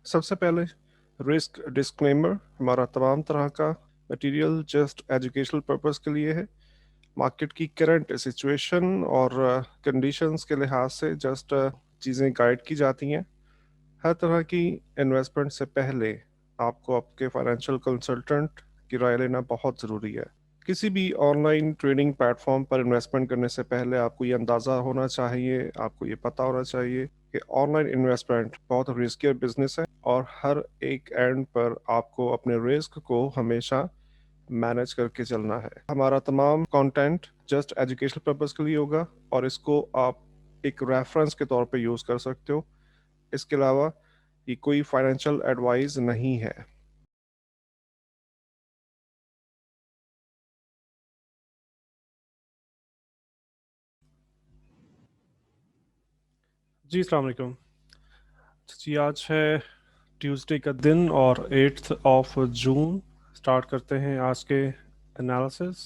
सबसे पहले risk disclaimer. हमारा तमाम तरह का मटेरियल जस्ट एजुकेशनल पर्पस के लिए है। मार्केट की करंट सिचुएशन और कंडीशंस के लिहाज से जस्ट चीज़ें गाइड की जाती हैं। हर तरह की इन्वेस्टमेंट से पहले आपको आपके फाइनेंशियल कंसल्टेंट की राय लेना बहुत ज़रूरी है। किसी भी ऑनलाइन ट्रेडिंग प्लेटफॉर्म पर इन्वेस्टमेंट करने से पहले आपको ये अंदाज़ा होना चाहिए, आपको ये पता होना चाहिए कि ऑनलाइन इन्वेस्टमेंट बहुत रिस्की बिजनेस है और हर एक एंड पर आपको अपने रिस्क को हमेशा मैनेज करके चलना है। हमारा तमाम कंटेंट जस्ट एजुकेशनल पर्पस के लिए होगा और इसको आप एक रेफरेंस के तौर पे यूज़ कर सकते हो। इसके अलावा ये कोई फाइनेंशियल एडवाइस नहीं है। जी अस्सलाम वालेकुम। जी आज है ट्यूसडे का दिन और 8 जून। स्टार्ट करते हैं आज के एनालिसिस।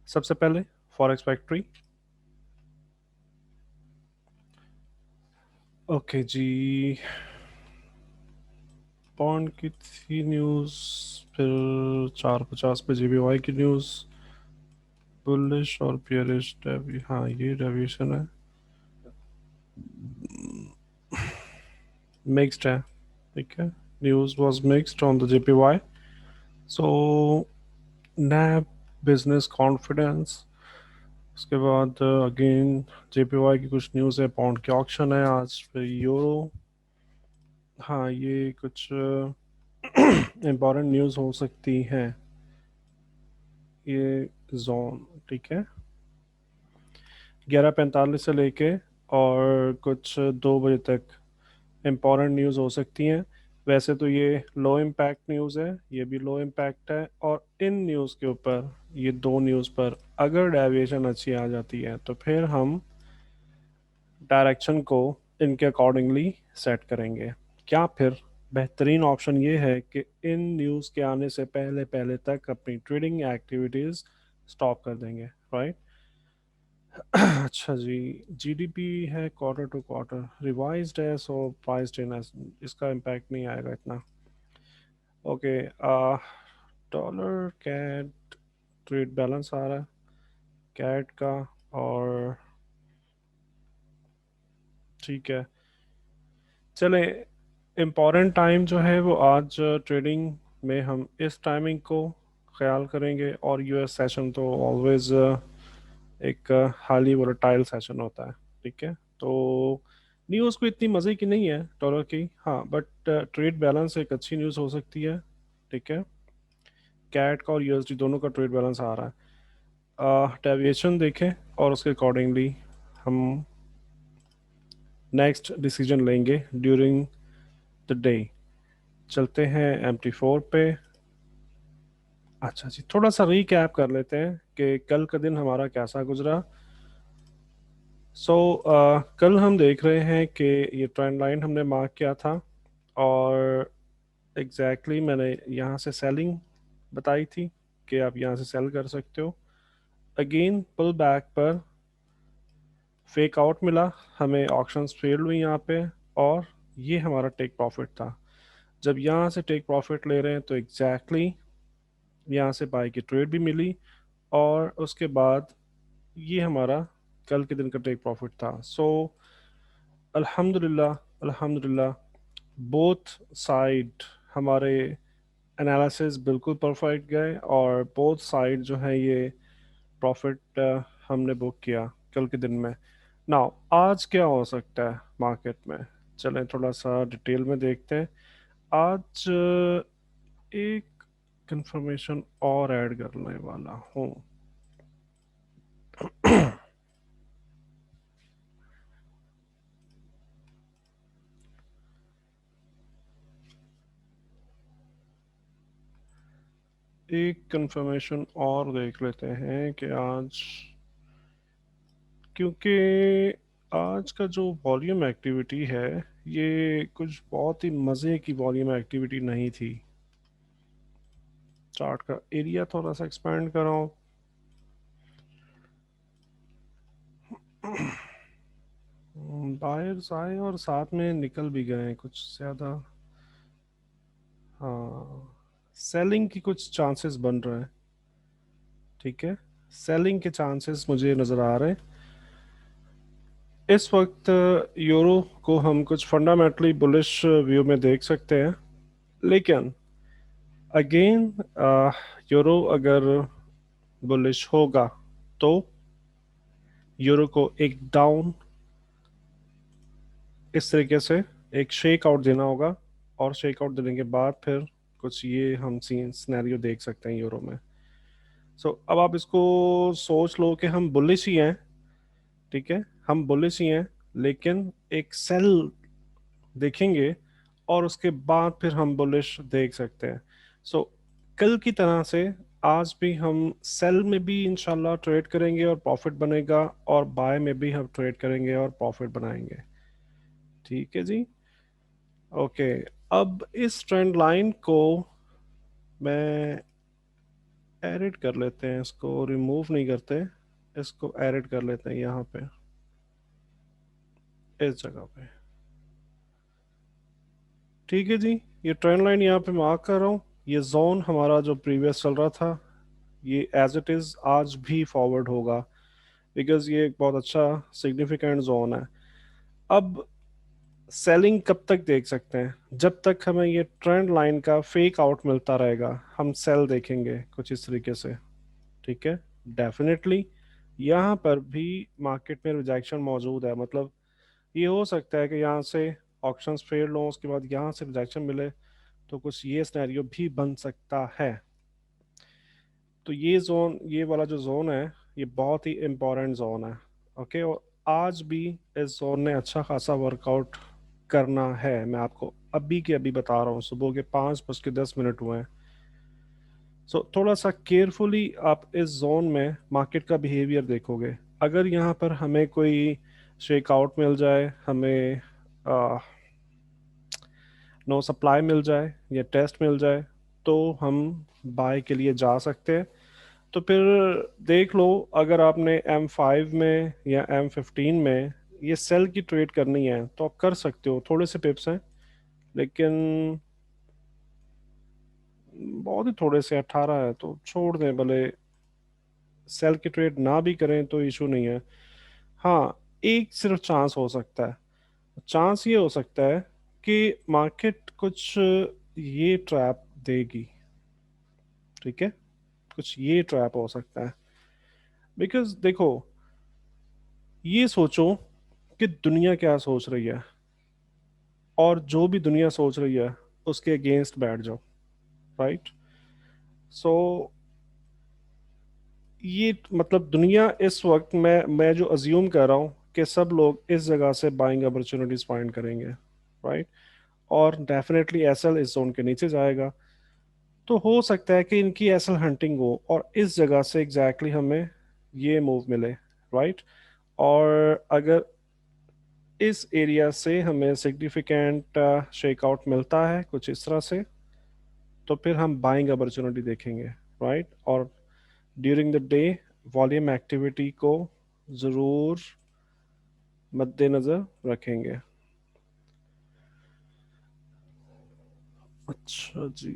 सबसे पहले फॉरेक्स फैक्ट्री। ओके जी, पॉन्ड की थी न्यूज़, फिर 4:50 पे JPY की न्यूज़। बुलिश और बियरिश हाँ ये डेविएशन है, मिक्स्ड है। ठीक है, news was mixed on the JPY। So NAB business confidence, उसके बाद अगेन JPY की कुछ न्यूज़ है, पाउंड की ऑक्शन है आज, फिर यूरो। हाँ ये कुछ इम्पोर्टेंट न्यूज़ हो सकती हैं ये जोन। ठीक है, 11:45 से लेके और कुछ 2 बजे तक इम्पोर्टेंट न्यूज़ हो सकती हैं। वैसे तो ये लो इम्पैक्ट न्यूज़ है, ये भी लो इम्पैक्ट है, और इन न्यूज़ के ऊपर, ये दो न्यूज़ पर अगर डेविएशन अच्छी आ जाती है तो फिर हम डायरेक्शन को इनके अकॉर्डिंगली सेट करेंगे। क्या फिर बेहतरीन ऑप्शन ये है कि इन न्यूज़ के आने से पहले पहले तक अपनी ट्रेडिंग एक्टिविटीज़ स्टॉप कर देंगे, राइट। अच्छा जी, GDP है क्वार्टर टू क्वार्टर रिवाइज्ड है, सो प्राइस्ड इन, इसका इम्पैक्ट नहीं आएगा इतना। Okay, dollar CAD trade balance आ रहा है कैट का, और ठीक है, चले इम्पॉर्टेंट टाइम जो है वो आज ट्रेडिंग में हम इस टाइमिंग को ख्याल करेंगे। और US सेशन तो ऑलवेज एक हाईली वोलेटाइल सेशन होता है। ठीक है, तो न्यूज़ को इतनी मज़े की नहीं है डॉलर की, हाँ, बट ट्रेड बैलेंस एक अच्छी न्यूज़ हो सकती है। ठीक है, कैट का और USD दोनों का ट्रेड बैलेंस आ रहा है। डेविएशन देखें और उसके अकॉर्डिंगली हम नेक्स्ट डिसीजन लेंगे ड्यूरिंग द डे। चलते हैं MT4 पे। अच्छा जी, थोड़ा सा रीकैप कर लेते हैं कि कल का दिन हमारा कैसा गुजरा। सो कल हम देख रहे हैं कि ये ट्रेंड लाइन हमने मार्क किया था, और मैंने यहाँ से सेलिंग बताई थी कि आप यहाँ से सेल कर सकते हो। अगेन पुल बैक पर फेक आउट मिला हमें, ऑप्शंस फेल हुई यहाँ पे, और ये हमारा टेक प्रॉफिट था। जब यहाँ से टेक प्रॉफिट ले रहे हैं तो यहाँ से बाई की ट्रेड भी मिली, और उसके बाद ये हमारा कल के दिन का टेक प्रॉफिट था। सो अल्हम्दुलिल्लाह, अल्हम्दुलिल्लाह, बोथ साइड हमारे एनालिसिस बिल्कुल परफेक्ट गए, और बोथ साइड जो है ये प्रॉफिट हमने बुक किया कल के दिन में। नाउ आज क्या हो सकता है मार्केट में, चलें थोड़ा सा डिटेल में देखते हैं। आज एक कंफर्मेशन और ऐड करने वाला हूँ। एक कंफर्मेशन और देख लेते हैं कि आज, क्योंकि आज का जो वॉल्यूम एक्टिविटी है ये कुछ बहुत ही मज़े की वॉल्यूम एक्टिविटी नहीं थी। चार्ट का एरिया थोड़ा सा एक्सपेंड कर रहा हूँ। बायर्स आए और साथ में निकल भी गए हैं कुछ ज़्यादा। हाँ, सेलिंग की कुछ चांसेस बन रहे हैं। ठीक है, सेलिंग के चांसेस मुझे नज़र आ रहे हैं इस वक्त। यूरो को हम कुछ फंडामेंटली बुलिश व्यू में देख सकते हैं, लेकिन अगेन यूरो अगर बुलिश होगा तो यूरो को एक डाउन इस तरीके से एक शेक आउट देना होगा, और शेक आउट देने के बाद फिर कुछ ये हम सीन सिनेरियो देख सकते हैं यूरो में। अब आप इसको सोच लो कि हम बुलिश ही हैं। ठीक है, हम बुलिश ही हैं, लेकिन एक सेल देखेंगे और उसके बाद फिर हम बुलिश देख सकते हैं। सो कल की तरह से आज भी हम सेल में भी इंशाल्लाह ट्रेड करेंगे और प्रॉफिट बनेगा, और बाय में भी हम ट्रेड करेंगे और प्रॉफिट बनाएंगे। ठीक है जी। ओके, अब इस ट्रेंड लाइन को मैं एडिट कर लेते हैं, इसको रिमूव नहीं करते, इसको एडिट कर लेते हैं यहाँ पे, इस जगह पे। ठीक है जी, ये ट्रेंड लाइन यहाँ पे मार्क कर रहा हूँ। ये जोन हमारा जो प्रीवियस चल रहा था, ये एज इट इज़ आज भी फॉरवर्ड होगा, बिकॉज ये एक बहुत अच्छा सिग्निफिकेंट जोन है। अब सेलिंग कब तक देख सकते हैं? जब तक हमें ये ट्रेंड लाइन का फेक आउट मिलता रहेगा हम सेल देखेंगे कुछ इस तरीके से। ठीक है, डेफिनेटली यहाँ पर भी मार्केट में रिजेक्शन मौजूद है। मतलब ये हो सकता है कि यहाँ से ऑप्शंस फेल हों, उसके बाद यहाँ से रिजेक्शन मिले, तो कुछ ये सिनेरियो भी बन सकता है। तो ये जोन, ये वाला जो जोन है, ये बहुत ही इम्पोर्टेंट जोन है। ओके, और आज भी इस जोन ने अच्छा खासा वर्कआउट करना है। मैं आपको अभी के अभी बता रहा हूँ, सुबह के 5:10 हुए हैं। थोड़ा सा केयरफुली आप इस जोन में मार्केट का बिहेवियर देखोगे। अगर यहाँ पर हमें कोई शेकआउट मिल जाए, हमें नो सप्लाई मिल जाए या टेस्ट मिल जाए, तो हम बाय के लिए जा सकते हैं। तो फिर देख लो, अगर आपने M5 में या M15 में ये सेल की ट्रेड करनी है तो आप कर सकते हो। थोड़े से पिप्स हैं, लेकिन बहुत ही थोड़े से, 18 है तो छोड़ दें भले। सेल की ट्रेड ना भी करें तो इशू नहीं है। हाँ, एक सिर्फ चांस हो सकता है। चांस ये हो सकता है कि मार्केट कुछ ये ट्रैप देगी। ठीक है, कुछ ये ट्रैप हो सकता है, बिकॉज देखो, ये सोचो कि दुनिया क्या सोच रही है, और जो भी दुनिया सोच रही है उसके अगेंस्ट बैठ जाओ। राइट। सो ये मतलब दुनिया इस वक्त, मैं जो अज्यूम कर रहा हूँ कि सब लोग इस जगह से बाइंग अपॉर्चुनिटीज फाइंड करेंगे। राइट। और डेफिनेटली एसएल इस जोन के नीचे जाएगा। तो हो सकता है कि इनकी एसएल हंटिंग हो और इस जगह से एग्जैक्टली हमें ये मूव मिले। राइट। और अगर इस एरिया से हमें सिग्निफिकेंट शेकआउट मिलता है कुछ इस तरह से, तो फिर हम बाइंग अपॉर्चुनिटी देखेंगे। राइट। और during the day volume activity को ज़रूर मद्देनज़र रखेंगे। अच्छा जी,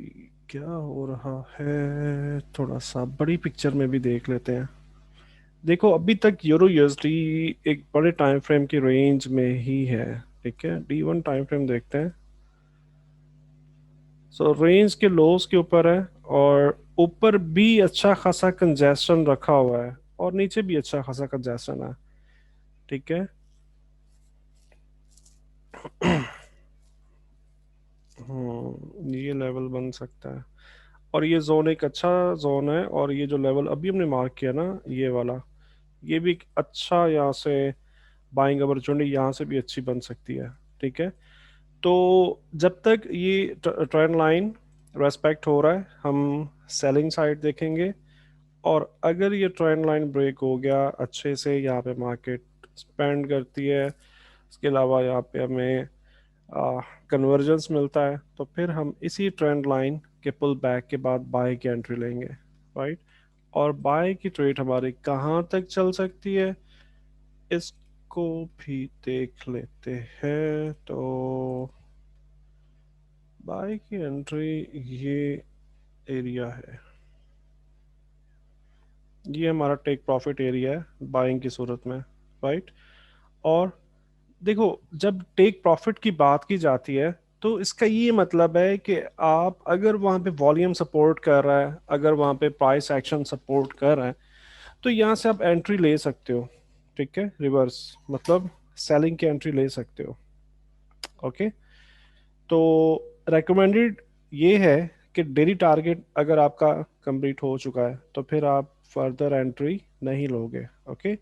क्या हो रहा है, थोड़ा सा बड़ी पिक्चर में भी देख लेते हैं। देखो, अभी तक यूरो यूएसडी एक बड़े टाइम फ्रेम की रेंज में ही है। ठीक है, D1 टाइम फ्रेम देखते हैं। रेंज के लोस के ऊपर है, और ऊपर भी अच्छा खासा कंजेशन रखा हुआ है, और नीचे भी अच्छा खासा कंजेशन है। ठीक है। ये लेवल बन सकता है, और ये जोन एक अच्छा जोन है। और ये जो लेवल अभी हमने मार्क किया ना, ये वाला, ये भी एक अच्छा यहाँ से बाइंग अपॉर्चुनिटी यहाँ से भी अच्छी बन सकती है। ठीक है। तो जब तक ये ट्रेंड लाइन रेस्पेक्ट हो रहा है, हम सेलिंग साइड देखेंगे। और अगर ये ट्रेंड लाइन ब्रेक हो गया अच्छे से, यहाँ पे मार्केट स्पेंड करती है, इसके अलावा यहाँ पे हमें कन्वर्जेंस मिलता है, तो फिर हम इसी ट्रेंड लाइन के पुल बैक के बाद बाय की एंट्री लेंगे। राइट। और बाय की ट्रेड हमारी कहाँ तक चल सकती है, इसको को भी देख लेते हैं। तो बाय की एंट्री ये एरिया है, ये हमारा टेक प्रॉफिट एरिया है बाइंग की सूरत में, राइट। और देखो, जब टेक प्रॉफिट की बात की जाती है तो इसका ये मतलब है कि आप अगर वहाँ पे वॉल्यूम सपोर्ट कर रहा है, अगर वहाँ पे प्राइस एक्शन सपोर्ट कर रहा है, तो यहाँ से आप एंट्री ले सकते हो। ठीक है, रिवर्स मतलब सेलिंग की एंट्री ले सकते हो। ओके, तो रेकमेंडेड ये है कि डेली टारगेट अगर आपका कंप्लीट हो चुका है तो फिर आप फर्दर एंट्री नहीं लोगे। ओके,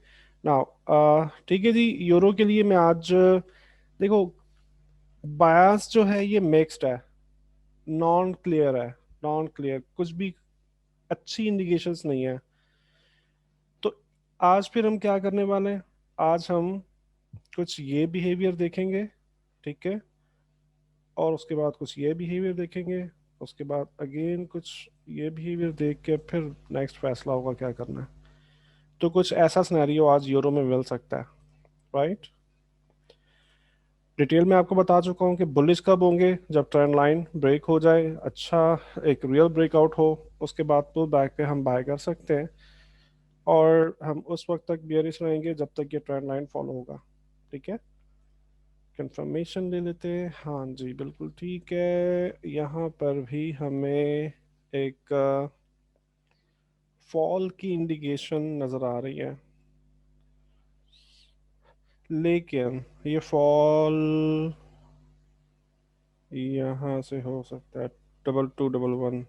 नाउ ठीक है जी। यूरो के लिए मैं आज देखो, बायास जो है ये मिक्स्ड है, नॉन क्लियर है, नॉन क्लियर, कुछ भी अच्छी इंडिकेशंस नहीं है। तो आज फिर हम क्या करने वाले हैं, आज हम कुछ ये बिहेवियर देखेंगे, ठीक है, और उसके बाद कुछ ये बिहेवियर देखेंगे, उसके बाद अगेन कुछ ये बिहेवियर देख के फिर नेक्स्ट फैसला होगा क्या करना है। तो कुछ ऐसा सिनेरियो आज यूरो में मिल सकता है, राइट। डिटेल में आपको बता चुका हूँ कि बुलिश कब होंगे, जब ट्रेंड लाइन ब्रेक हो जाए, अच्छा एक रियल ब्रेकआउट हो, उसके बाद पुल बैक पे हम बाय कर सकते हैं। और हम उस वक्त तक बियरिश रहेंगे जब तक ये ट्रेंड लाइन फॉलो होगा। ठीक है, कंफर्मेशन ले लेते हैं। हाँ जी, बिल्कुल ठीक है। यहाँ पर भी हमें एक फॉल की इंडिकेशन नज़र आ रही है, लेकिन ये फॉल यहाँ से हो सकता है 2211।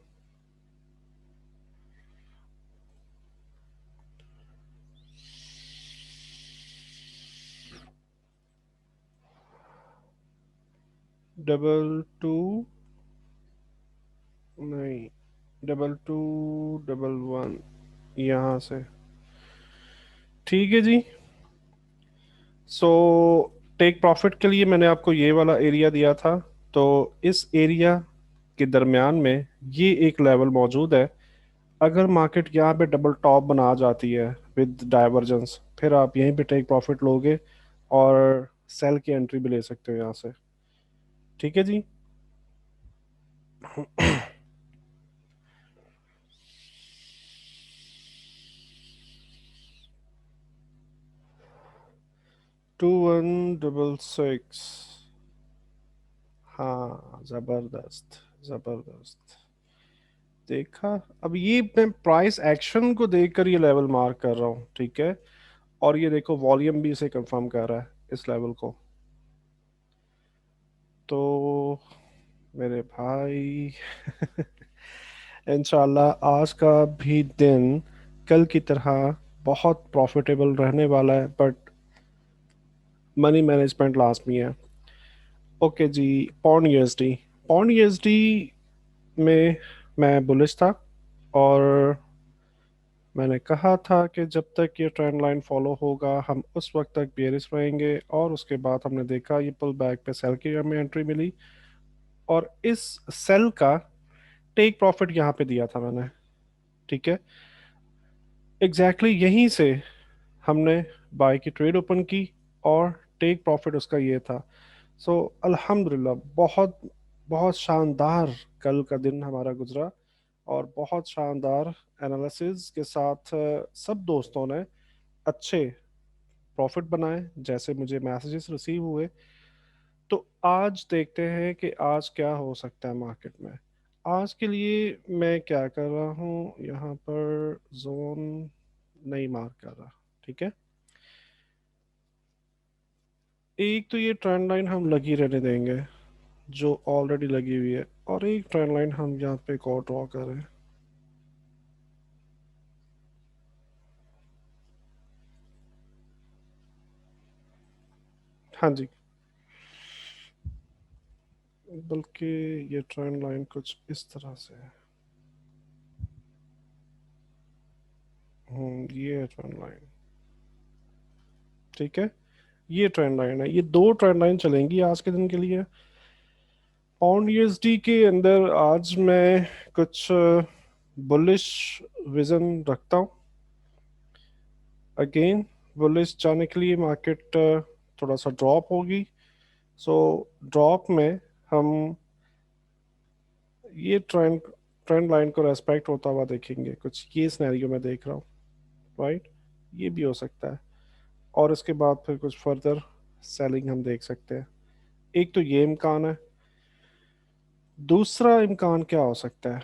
डबल टू नहीं, 2211 यहाँ से। ठीक है जी। सो टेक प्रॉफिट के लिए मैंने आपको ये वाला एरिया दिया था, तो इस एरिया के दरमियान में ये एक लेवल मौजूद है। अगर मार्केट यहाँ पे डबल टॉप बना जाती है विद डाइवर्जेंस, फिर आप यहीं पे टेक प्रॉफिट लोगे और सेल की एंट्री भी ले सकते हो यहाँ से। ठीक है जी। 2166। हाँ, जबरदस्त, जबरदस्त। देखा, अब ये मैं प्राइस एक्शन को देखकर ये लेवल मार्क कर रहा हूँ, ठीक है। और ये देखो, वॉल्यूम भी इसे कंफर्म कर रहा है इस लेवल को। तो मेरे भाई इंशाल्लाह आज का भी दिन कल की तरह बहुत प्रॉफिटेबल रहने वाला है, बट मनी मैनेजमेंट लाजमी है। ओके जी। पौंड यूएसडी, पौंड यूएसडी में मैं बुलिश था, और मैंने कहा था कि जब तक ये ट्रेंड लाइन फॉलो होगा हम उस वक्त तक बेयरिश रहेंगे, और उसके बाद हमने देखा ये पुल बैक पे सेल की हमें एंट्री मिली, और इस सेल का टेक प्रॉफिट यहाँ पे दिया था मैंने। ठीक है, एग्जैक्टली यहीं से हमने बाय की ट्रेड ओपन की, और टेक प्रॉफिट उसका ये था। सो अल्हम्दुलिल्लाह, बहुत बहुत शानदार कल का दिन हमारा गुजरा, और बहुत शानदार एनालिसिस के साथ सब दोस्तों ने अच्छे प्रॉफिट बनाए जैसे मुझे मैसेजेस रिसीव हुए। तो आज देखते हैं कि आज क्या हो सकता है मार्केट में। आज के लिए मैं क्या कर रहा हूँ, यहाँ पर जोन नहीं मार्क कर रहा। ठीक है, एक तो ये ट्रेंड लाइन हम लगी रहने देंगे जो ऑलरेडी लगी हुई है, और एक ट्रेंड लाइन हम यहाँ पे एक और ड्रॉ कर रहे हैं। हाँ जी, बल्कि ये ट्रेंड लाइन कुछ इस तरह से है। ये ट्रेंड लाइन, ठीक है, ये ट्रेंड लाइन है, ये दो ट्रेंड लाइन चलेंगी आज के दिन के लिए। पाउंड यूएसडी के अंदर आज मैं कुछ बुलिश विजन रखता हूँ। अगेन बुलिश जाने के लिए मार्केट थोड़ा सा ड्रॉप होगी। सो ड्रॉप में हम ये ट्रेंड ट्रेंड लाइन को रेस्पेक्ट होता हुआ देखेंगे, कुछ ये सिनेरियो में देख रहा हूँ, राइट। ये भी हो सकता है। और इसके बाद फिर कुछ फर्दर सेलिंग हम देख सकते हैं। एक तो ये इम्कान है। दूसरा इम्कान क्या हो सकता है?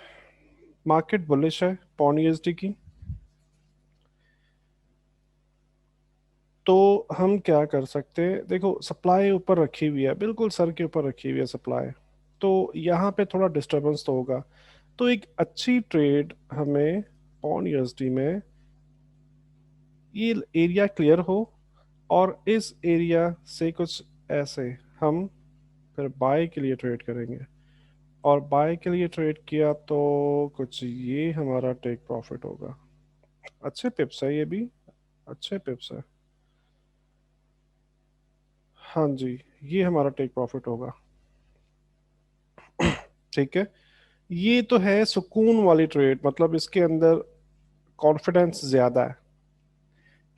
मार्केट बुलिश है पौंड यूएसडी की, तो हम क्या कर सकते हैं? देखो, सप्लाई ऊपर रखी हुई है, बिल्कुल सर के ऊपर रखी हुई है सप्लाई। तो यहाँ पे थोड़ा डिस्टरबेंस तो होगा। तो एक अच्छी ट्रेड हमें पौंड यूएसडी में ये एरिया क्लियर हो, और इस एरिया से कुछ ऐसे हम फिर बाय के लिए ट्रेड करेंगे। और बाय के लिए ट्रेड किया तो कुछ ये हमारा टेक प्रॉफिट होगा। अच्छे पिप्स है ये भी, अच्छे पिप्स है। हाँ जी, ये हमारा टेक प्रॉफिट होगा। ठीक है। ये तो है सुकून वाली ट्रेड, मतलब इसके अंदर कॉन्फिडेंस ज्यादा है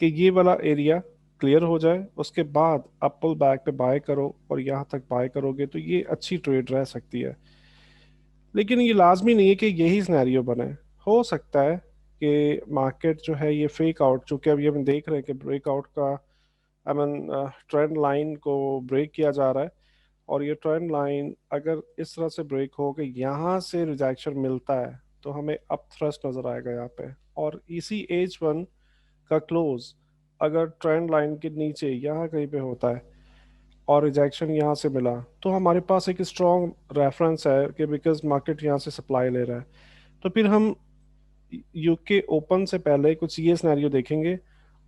कि ये वाला एरिया क्लियर हो जाए, उसके बाद आप पुल बैक पे बाय करो और यहाँ तक बाय करोगे तो ये अच्छी ट्रेड रह सकती है। लेकिन ये लाजमी नहीं है कि यही सिनेरियो बने। हो सकता है कि मार्केट जो है ये फेक आउट, चूंकि अभी हम देख रहे हैं कि ब्रेकआउट का, आई मीन ट्रेंड लाइन को ब्रेक किया जा रहा है। और ये ट्रेंड लाइन अगर इस तरह से ब्रेक हो कि यहाँ से रिजेक्शन मिलता है, तो हमें अप थ्रस्ट नजर आएगा यहाँ पे। और इसी H1 का क्लोज अगर ट्रेंड लाइन के नीचे यहाँ कहीं पे होता है और रिजेक्शन यहाँ से मिला, तो हमारे पास एक स्ट्रॉन्ग रेफरेंस है कि बिकॉज मार्केट यहाँ से सप्लाई ले रहा है। तो फिर हम यूके ओपन से पहले कुछ ये सिनेरियो देखेंगे,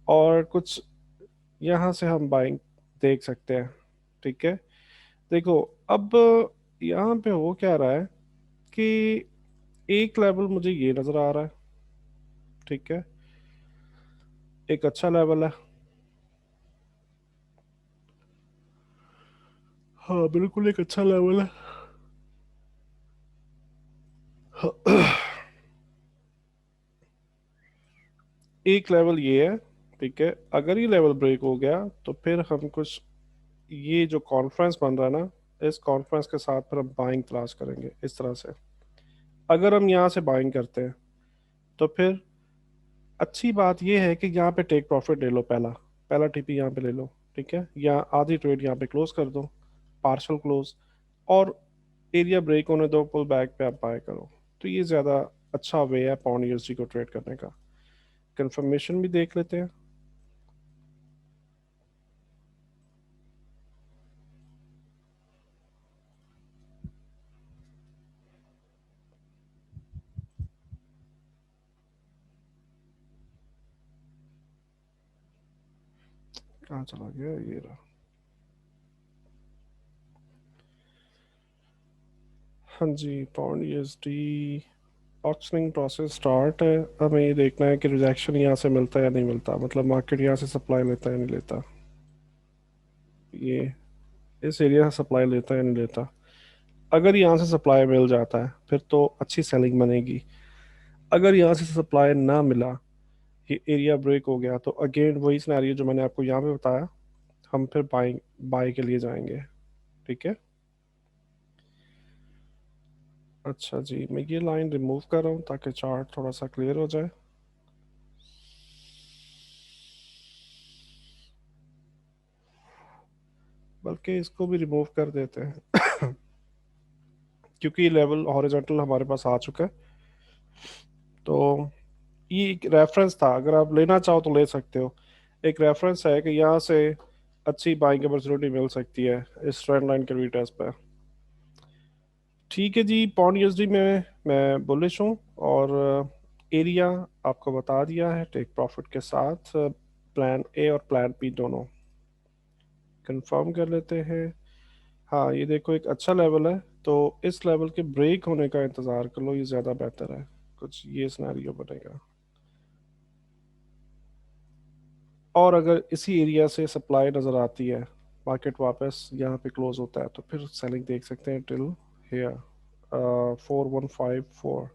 और कुछ यहाँ से हम बाइंग देख सकते हैं। ठीक है। देखो, अब यहाँ पे हो क्या रहा है कि एक लेवल मुझे ये नज़र आ रहा है। ठीक है। एक अच्छा लेवल है। हाँ, बिल्कुल एक अच्छा लेवल है। एक लेवल ये है। ठीक है। अगर ये लेवल ब्रेक हो गया तो फिर हम कुछ ये जो कॉन्फ्रेंस बन रहा है ना, इस कॉन्फ्रेंस के साथ फिर हम बाइंग तलाश करेंगे इस तरह से। अगर हम यहाँ से बाइंग करते हैं तो फिर अच्छी बात ये है कि यहाँ पे टेक प्रॉफिट ले लो, पहला पहला टीपी यहाँ पे ले लो। ठीक है। या आधी ट्रेड यहाँ पे क्लोज कर दो, पार्शल क्लोज। और एरिया ब्रेक होने दो, पुल बैक पे आप बाय करो। तो ये ज़्यादा अच्छा वे है पौंड यूएसडी को ट्रेड करने का। कंफर्मेशन भी देख लेते हैं। कहाँ चला गया ये रहा। हाँ जी, pound USD auctioning process start है। हमें ये देखना है कि रिजेक्शन यहाँ से मिलता है या नहीं मिलता, मतलब मार्केट यहाँ से सप्लाई लेता है या नहीं लेता। ये इस एरिया से सप्लाई लेता है या नहीं लेता। अगर यहाँ से सप्लाई मिल जाता है फिर तो अच्छी सेलिंग बनेगी। अगर यहाँ से सप्लाई ना मिला, ये एरिया ब्रेक हो गया, तो अगेन वही सिनेरियो जो मैंने आपको यहाँ पे बताया, हम फिर बाइंग बाय के लिए जाएंगे। ठीक है। अच्छा जी, मैं ये लाइन रिमूव कर रहा हूँ ताकि चार्ट थोड़ा सा क्लियर हो जाए। बल्कि इसको भी रिमूव कर देते हैं क्योंकि ये लेवल हॉरिजॉन्टल हमारे पास आ चुका है। तो ये एक रेफरेंस था, अगर आप लेना चाहो तो ले सकते हो। एक रेफरेंस है कि यहाँ से अच्छी बाइंग अपॉर्चुनिटी मिल सकती है इस ट्रेंड लाइन के रिटेस्ट पे। ठीक है जी, पौंड यूएसडी में मैं बुलिश हूँ। और एरिया आपको बता दिया है टेक प्रॉफिट के साथ। प्लान ए और प्लान बी दोनों कंफर्म कर लेते हैं। हाँ, ये देखो एक अच्छा लेवल है। तो इस लेवल के ब्रेक होने का इंतज़ार कर लो, ये ज़्यादा बेहतर है। कुछ ये सिनेरियो बनेगा। और अगर इसी एरिया से सप्लाई नज़र आती है, मार्केट वापस यहाँ पे क्लोज होता है, तो फिर सेलिंग देख सकते हैं टिल हेयर 4154।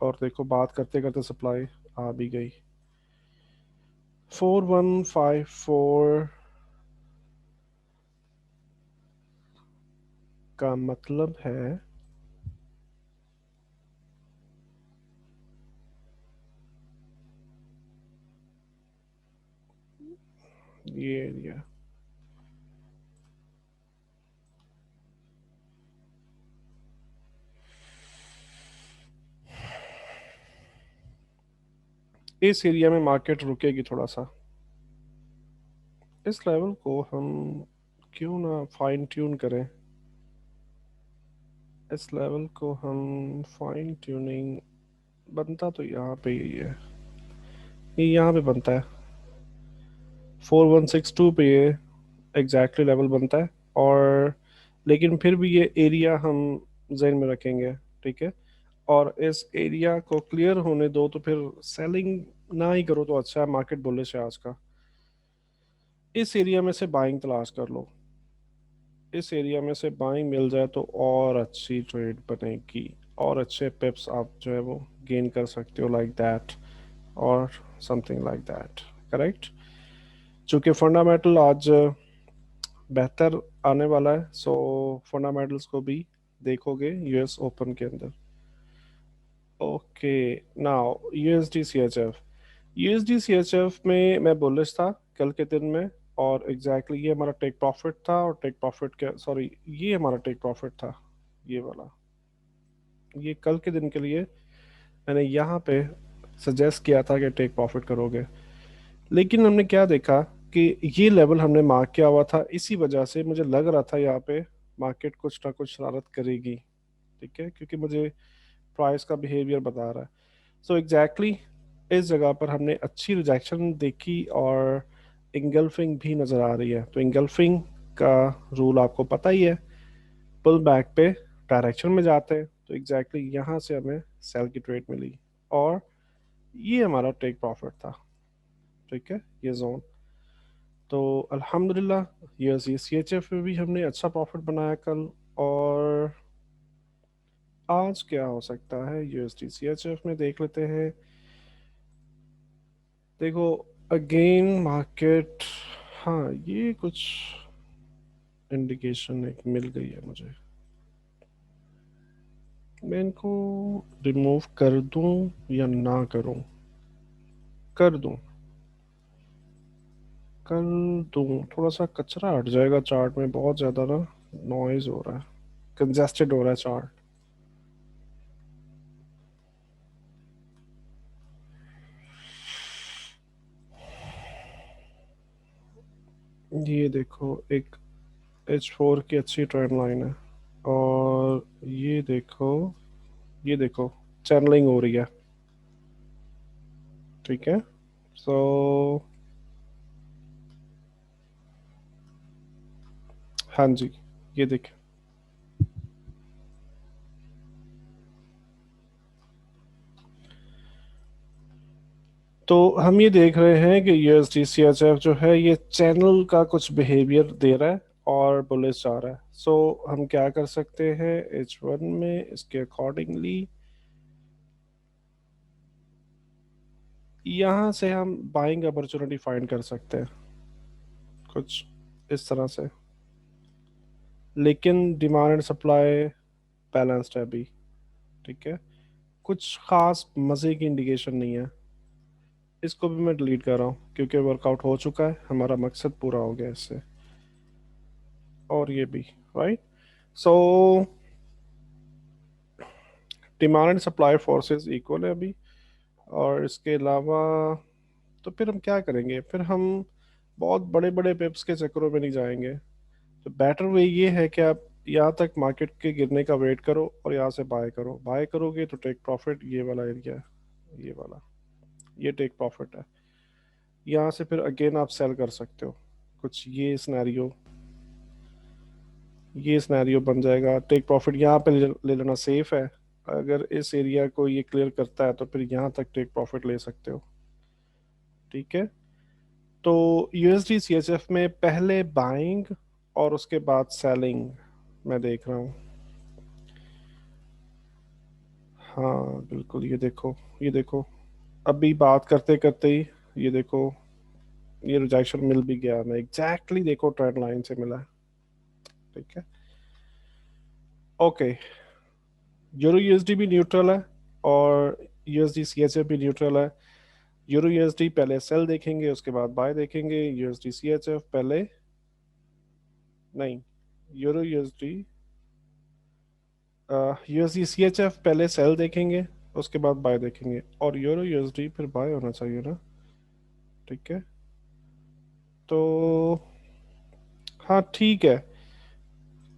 और देखो, बात करते करते सप्लाई आ भी गई। 4154 का मतलब है ये एरिया। इस एरिया में मार्केट रुकेगी थोड़ा सा। इस लेवल को हम क्यों ना फाइन ट्यून करें। इस लेवल को हम फाइन ट्यूनिंग, बनता तो यहाँ पे ही है, ये यहाँ पे बनता है 4162 पे, ये एग्जैक्टली लेवल बनता है। और लेकिन फिर भी ये एरिया हम जहन में रखेंगे, ठीक है। और इस एरिया को क्लियर होने दो, तो फिर सेलिंग ना ही करो तो अच्छा है, मार्केट बुलिश है आज का। इस एरिया में से बाइंग तलाश कर लो। इस एरिया में से बाइंग मिल जाए तो और अच्छी ट्रेड बनेगी, और अच्छे पिप्स आप जो है वो गेन कर सकते हो, लाइक दैट और समथिंग लाइक दैट, करेक्ट। चूंकि फंडामेंटल आज बेहतर आने वाला है, सो फंडामेंटल्स को भी देखोगे यूएस ओपन के अंदर। Okay, now USD CHF. USD CHF में मैं बुलिश था कल के दिन में, और एग्जैक्टली ये हमारा टेक प्रॉफिट था, और टेक प्रॉफिट के सॉरी, ये हमारा टेक प्रॉफिट था, ये वाला। ये कल के दिन के लिए मैंने यहाँ पे सजेस्ट किया था कि टेक प्रॉफिट करोगे। लेकिन हमने क्या देखा कि ये लेवल हमने मार्क किया हुआ था, इसी वजह से मुझे लग रहा था यहाँ पे मार्केट कुछ ना कुछ शरारत करेगी, ठीक है, क्योंकि मुझे प्राइस का बिहेवियर बता रहा है। सो एग्जैक्टली इस जगह पर हमने अच्छी रिजेक्शन देखी, और इंगल्फिंग भी नज़र आ रही है। तो इंगल्फिंग का रूल आपको पता ही है, पुल बैक पे डायरेक्शन में जाते हैं, तो एग्जैक्टली यहाँ से हमें सेल की ट्रेड मिली, और ये हमारा टेक प्रॉफिट था, ठीक है, ये जोन। तो अल्हम्दुलिल्लाह ये सी एच एफ में भी हमने अच्छा प्रॉफिट बनाया कल। और आज क्या हो सकता है यूएसडी सी एच एफ में, देख लेते हैं। देखो, अगेन मार्केट, हाँ ये कुछ इंडिकेशन एक मिल गई है मुझे। मैं इनको रिमूव कर दूं या ना करूं? कर दूं, कर दूं। थोड़ा सा कचरा हट जाएगा चार्ट में, बहुत ज़्यादा ना नॉइज हो रहा है, कंजेस्टेड हो रहा है चार्ट। ये देखो, एक H4 की अच्छी ट्रेंड लाइन है, और ये देखो चैनलिंग हो रही है, ठीक है। सो हाँ जी, ये देखिए। तो हम ये देख रहे हैं कि यूएसडी सीएचएफ जो है ये चैनल का कुछ बिहेवियर दे रहा है, और बुलिश जा रहा है। सो हम क्या कर सकते हैं H1 में, इसके अकॉर्डिंगली यहाँ से हम बाइंग अपॉर्चुनिटी फाइंड कर सकते हैं, कुछ इस तरह से। लेकिन डिमांड एंड सप्लाई बैलेंस्ड है अभी, ठीक है, कुछ खास मज़े की इंडिकेशन नहीं है। इसको भी मैं डिलीट कर रहा हूँ, क्योंकि वर्कआउट हो चुका है, हमारा मकसद पूरा हो गया इससे। और ये भी right. So demand and supply forces equal है अभी। और इसके अलावा तो फिर हम क्या करेंगे, फिर हम बहुत बड़े बड़े पिप्स के चक्करों में नहीं जाएंगे। तो बेटर वे ये है कि आप यहाँ तक मार्केट के गिरने का वेट करो, और यहाँ से बाय करो। बाय करोगे तो टेक प्रॉफिट, ये वाला एरिया है, ये वाला, ये टेक प्रॉफिट है। यहाँ से फिर अगेन आप सेल कर सकते हो, कुछ ये सिनेरियो बन जाएगा। टेक प्रॉफिट यहाँ पे ले लेना सेफ है। अगर इस एरिया को ये क्लियर करता है, तो फिर यहाँ तक टेक प्रॉफिट ले सकते हो, ठीक है। तो यूएसडी सीएचएफ में पहले बाइंग और उसके बाद सेलिंग मैं देख रहा हूँ। हाँ बिल्कुल, ये देखो, ये देखो, अभी बात करते करते ही ये देखो ये रिजेक्शन मिल भी गया हमें, एग्जैक्टली देखो ट्रेंड लाइन से मिला है। ठीक है, ओके। यूरो यूएसडी भी न्यूट्रल है और यूएसडी सीएचएफ भी न्यूट्रल है। यूरो यूएसडी पहले सेल देखेंगे, उसके बाद बाय देखेंगे। यूएसडी सीएचएफ पहले, नहीं, यूरो यूएसडी, यूएसडी सीएचएफ पहले सेल देखेंगे, उसके बाद बाय देखेंगे, और यूरो यूएसडी फिर बाय होना चाहिए ना। ठीक है, तो हाँ ठीक है,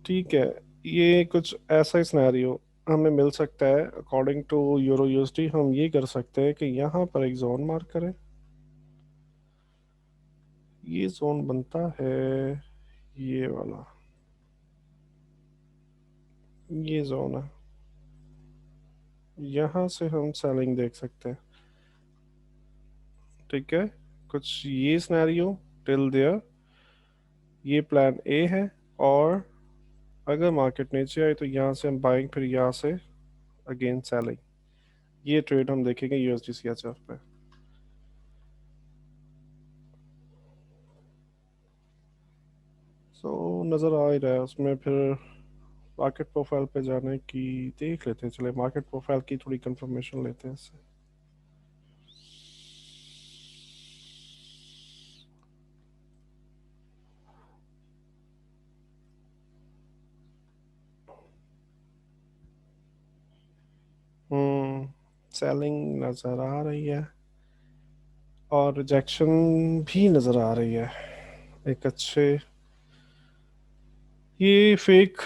ठीक है। ये कुछ ऐसा ही सिनेरियो हमें मिल सकता है। अकॉर्डिंग टू यूरो यूएसडी हम ये कर सकते हैं कि यहाँ पर एक जोन मार्क करें। ये जोन बनता है ये वाला, ये जोन है, यहाँ से हम सेलिंग देख सकते हैं। ठीक है, कुछ ये सिनेरियो टिल देयर, ये प्लान ए है। और अगर मार्केट नीचे आए तो यहाँ से हम बाइंग, फिर यहाँ से अगेन सेलिंग। ये ट्रेड हम देखेंगे यूएसडी सीएचएफ पे। सो नज़र आ ही रहा है उसमें। फिर मार्केट प्रोफाइल पे जाने की देख लेते हैं, चले मार्केट प्रोफाइल की थोड़ी कंफर्मेशन लेते हैं इससे। सेलिंग नज़र आ रही है और रिजेक्शन भी नज़र आ रही है एक अच्छे। ये फेक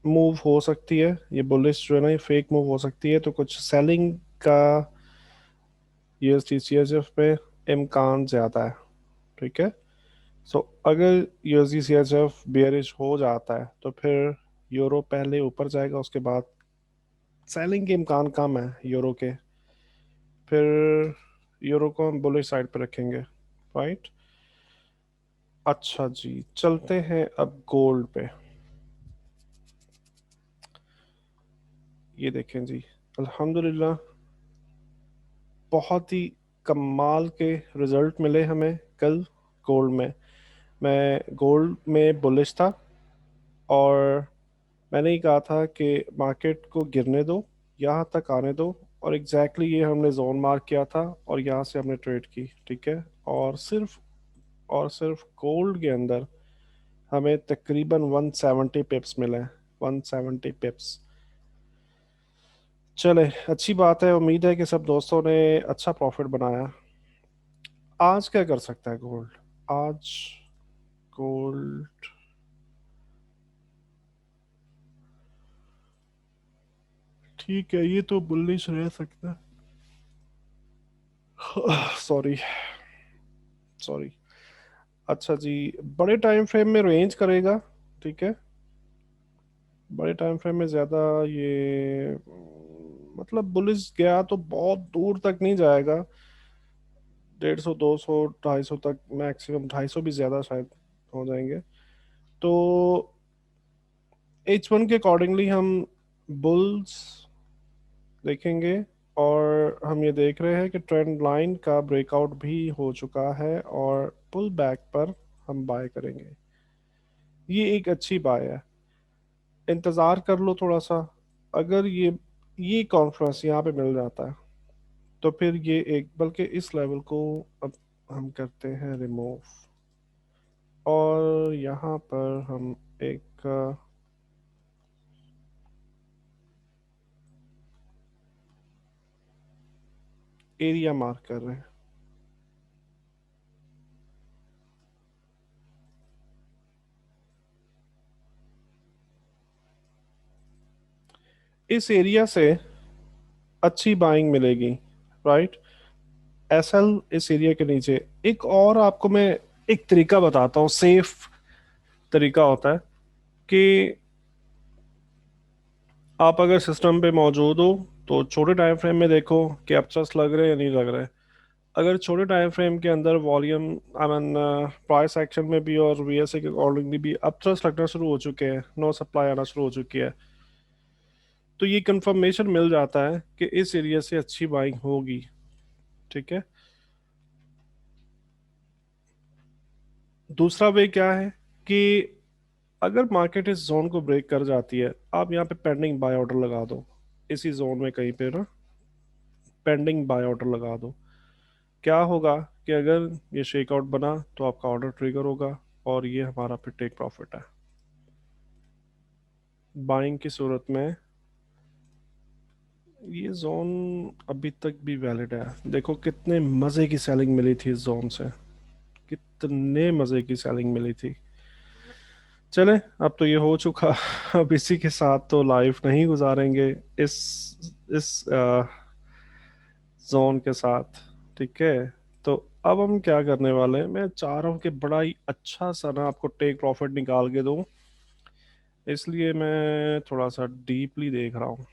मूव हो सकती है, ये बुलिश जो है ना, ये फेक मूव हो सकती है। तो कुछ सेलिंग का यूएसडी सीएचएफ पे इम्कान ज़्यादा है। ठीक है, सो अगर यूएसडी सीएचएफ बेयरिश हो जाता है तो फिर यूरो पहले ऊपर जाएगा, उसके बाद सेलिंग के इम्कान कम है यूरो के। फिर यूरो को हम बुलिश साइड पे रखेंगे, राइट। अच्छा जी, चलते हैं अब गोल्ड पे। ये देखें जी, अल्हम्दुलिल्लाह बहुत ही कमाल के रिजल्ट मिले हमें कल गोल्ड में। मैं गोल्ड में बुलिश था और मैंने ही कहा था कि मार्केट को गिरने दो, यहाँ तक आने दो। और एग्जैक्टली ये हमने जोन मार्क किया था और यहाँ से हमने ट्रेड की। ठीक है, और सिर्फ गोल्ड के अंदर हमें तकरीबन 170 पिप्स मिले हैं, 170 पिप्स। चले, अच्छी बात है। उम्मीद है कि सब दोस्तों ने अच्छा प्रॉफिट बनाया। आज क्या कर सकता है गोल्ड? आज गोल्ड, ठीक है, ये तो बुलिश रह सकता है। Sorry, sorry. अच्छा जी, बड़े टाइम फ्रेम में रेंज करेगा। ठीक है, बड़े टाइम फ्रेम में ज़्यादा ये मतलब बुलिश गया तो बहुत दूर तक नहीं जाएगा। 150, 200, 250 तक मैक्सिमम, 250 भी ज़्यादा शायद हो जाएंगे। तो H1 के अकॉर्डिंगली हम बुल्स देखेंगे। और हम ये देख रहे हैं कि ट्रेंड लाइन का ब्रेकआउट भी हो चुका है और पुल बैक पर हम बाय करेंगे। ये एक अच्छी बाय है, इंतज़ार कर लो थोड़ा सा। अगर ये कॉन्फ्रेंस यहाँ पे मिल जाता है तो फिर ये एक, बल्कि इस लेवल को अब हम करते हैं रिमूव। और यहाँ पर हम एक एरिया मार्क कर रहे हैं। इस एरिया से अच्छी बाइंग मिलेगी, राइट। एसएल इस एरिया के नीचे। एक और आपको मैं एक तरीका बताता हूँ, सेफ तरीका होता है कि आप अगर सिस्टम पे मौजूद हो तो छोटे टाइम फ्रेम में देखो कि अपचस लग रहे हैं या नहीं लग रहे हैं। अगर छोटे टाइम फ्रेम के अंदर volume, I mean price action में भी और वीएसए के अकॉर्डिंगली भी अपट्रस्ट लगना शुरू हो चुके हैं, नो सप्लाई आना शुरू हो चुकी है, तो ये कंफर्मेशन मिल जाता है कि इस एरिया से अच्छी बाइंग होगी। ठीक है, दूसरा वे क्या है कि अगर मार्केट इस जोन को ब्रेक कर जाती है, आप यहाँ पे पेंडिंग बाय ऑर्डर लगा दो, इसी जोन में कहीं पे ना पेंडिंग बाय ऑर्डर लगा दो। क्या होगा कि अगर ये शेकआउट बना तो आपका ऑर्डर ट्रिगर होगा और ये हमारा फिर टेक प्रॉफिट है। बाइंग की सूरत में ये जोन अभी तक भी वैलिड है। देखो कितने मज़े की सेलिंग मिली थी इस जोन से, कितने मज़े की सेलिंग मिली थी। चले, अब तो ये हो चुका। अब इसी के साथ तो लाइफ नहीं गुजारेंगे इस इस जोन के साथ। ठीक है, तो अब हम क्या करने वाले हैं, मैं चाह रहा हूँ कि बड़ा ही अच्छा सा ना आपको टेक प्रॉफिट निकाल के दूं, इसलिए मैं थोड़ा सा डीपली देख रहा हूँ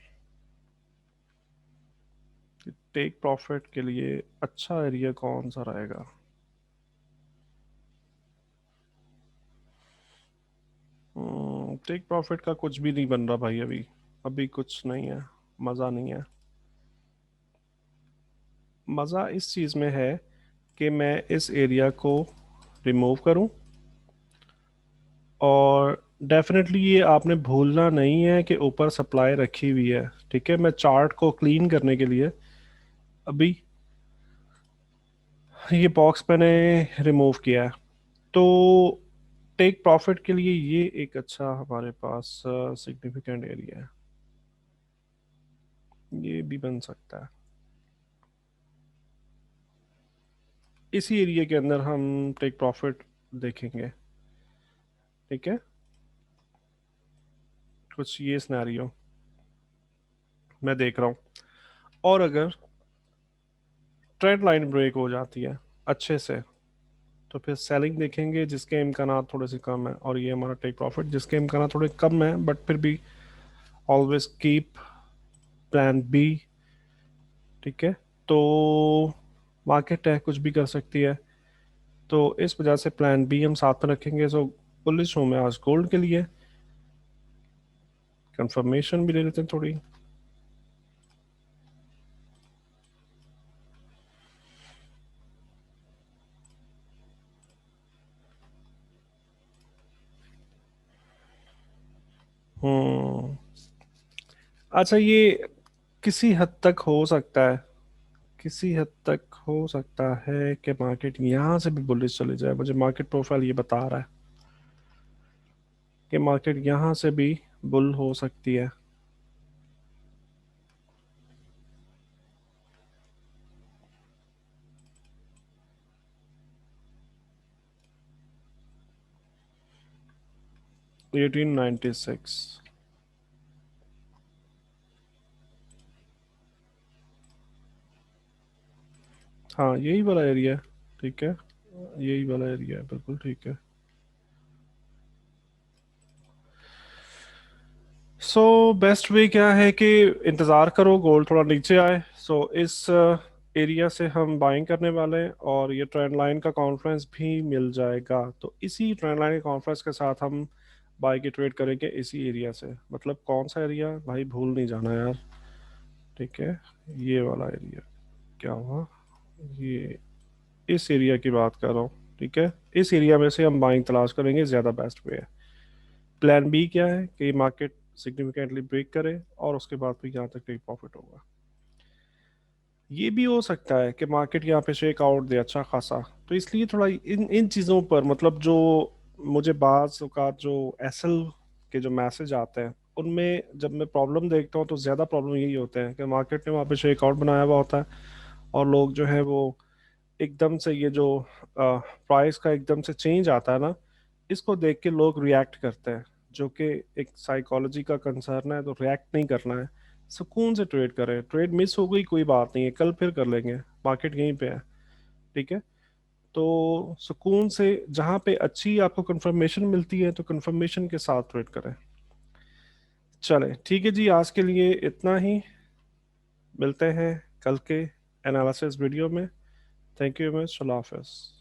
कि टेक प्रॉफिट के लिए अच्छा एरिया कौन सा रहेगा। टेक प्रॉफिट का कुछ भी नहीं बन रहा भाई, अभी अभी कुछ नहीं है, मज़ा नहीं है। मज़ा इस चीज़ में है कि मैं इस एरिया को रिमूव करूं, और डेफिनेटली ये आपने भूलना नहीं है कि ऊपर सप्लाई रखी हुई है। ठीक है, मैं चार्ट को क्लीन करने के लिए अभी ये बॉक्स मैंने रिमूव किया है। तो टेक प्रॉफिट के लिए ये एक अच्छा हमारे पास सिग्निफिकेंट एरिया है, ये भी बन सकता है। इसी एरिया के अंदर हम टेक प्रॉफिट देखेंगे। ठीक है, कुछ ये सिनेरियो मैं देख रहा हूँ। और अगर ट्रेंड लाइन ब्रेक हो जाती है अच्छे से, तो फिर सेलिंग देखेंगे जिसके इम्कानात थोड़े से कम है, और ये हमारा टेक प्रॉफिट जिसके इम्कानात थोड़े कम है, बट फिर भी ऑलवेज कीप प्लान बी। ठीक है, तो मार्केट है कुछ भी कर सकती है, तो इस वजह से प्लान बी हम साथ में रखेंगे। सो बुलिश हूँ मैं आज गोल्ड के लिए। कंफर्मेशन भी ले लेते हैं थोड़ी। हम्म, अच्छा, ये किसी हद तक हो सकता है, किसी हद तक हो सकता है कि मार्केट यहाँ से भी बुलिश चली जाए। मुझे मार्केट प्रोफाइल ये बता रहा है कि मार्केट यहाँ से भी बुल हो सकती है। एटीन नाइन्टी सिक्स, हाँ यही वाला एरिया है। ठीक है, यही वाला एरिया है, बिल्कुल ठीक है। सो बेस्ट वे क्या है कि इंतज़ार करो गोल्ड थोड़ा नीचे आए। सो इस एरिया से हम बाइंग करने वाले हैं, और ये ट्रेंड लाइन का कॉन्फ्रेंस भी मिल जाएगा, तो इसी ट्रेंड लाइन के कॉन्फ्रेंस के साथ हम बाई की ट्रेड करेंगे इसी एरिया से। मतलब कौन सा एरिया भाई, भूल नहीं जाना यार। ठीक है, ये वाला एरिया। क्या हुआ, ये इस एरिया की बात कर रहा हूँ। ठीक है, इस एरिया में से हम बाइंग तलाश करेंगे, ज़्यादा बेस्ट वे है। प्लान बी क्या है कि मार्केट सिग्निफिकेंटली ब्रेक करे और उसके बाद फिर यहाँ तक टेक प्रॉफिट होगा। ये भी हो सकता है कि मार्केट यहाँ पे शेक आउट दे अच्छा खासा। तो इसलिए थोड़ा इन इन चीज़ों पर, मतलब जो मुझे बाज़ औक़ात जो एसएल के जो मैसेज आते हैं उनमें जब मैं प्रॉब्लम देखता हूँ, तो ज़्यादा प्रॉब्लम यही होते हैं कि मार्केट ने वहाँ पे शेक आउट बनाया हुआ होता है, और लोग जो है वो एकदम से ये जो प्राइस का एकदम से चेंज आता है ना, इसको देख के लोग रिएक्ट करते हैं, जो कि एक साइकोलॉजी का कंसर्न है। तो रिएक्ट नहीं करना है, सुकून से ट्रेड करें। ट्रेड मिस हो गई कोई बात नहीं है, कल फिर कर लेंगे, मार्केट यहीं पे है। ठीक है, तो सुकून से जहाँ पे अच्छी आपको कंफर्मेशन मिलती है तो कंफर्मेशन के साथ ट्रेड करें। चले ठीक है जी, आज के लिए इतना ही। मिलते हैं कल के एनालिसिस वीडियो में। थैंक यू वेरी मच, अल्लाह हाफिज़।